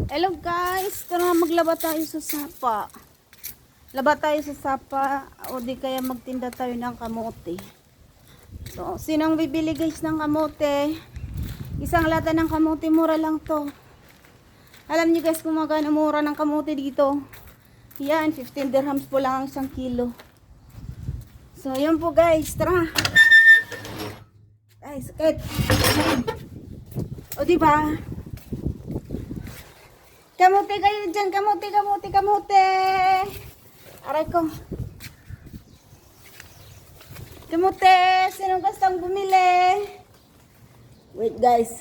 Hello guys, tara maglaba tayo sa sapa. Laba tayo sa sapa o di kaya magtinda tayo ng kamote. So, sinong bibili guys ng kamote? Isang lata ng kamote, mura lang to. Alam niyo guys kung magkano mura ng kamote dito? Yan, 15 dirhams po lang ang isang kilo. So, yun po guys, tara. Ay, sakit. O diba? Kamote kayo dyan, kamote, kamote, kamote. Aray ko. Kamote, sinong gustong bumili? Wait guys.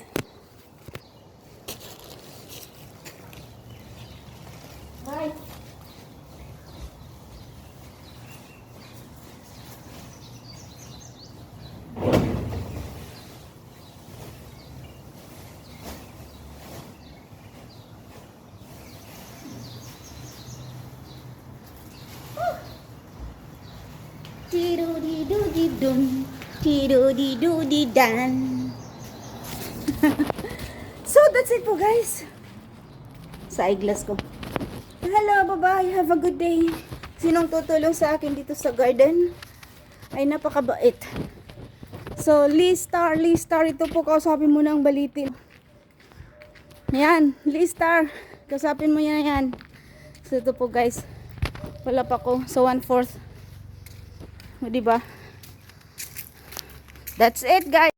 Bye. Tiru-di-du-di-dum, tiru-di-du-di-dan. So that's it po guys. Sa eyeglass ko. Hello, bye-bye. Have a good day. Sinong tutulong sa akin dito sa garden? Ay napakabait. So, Listar. Ito po, kausapin mo ng balitin. Yan, Listar. Kausapin mo yan. So, ito po guys. Wala pa ko. So, 1/4. O, diba? That's it guys.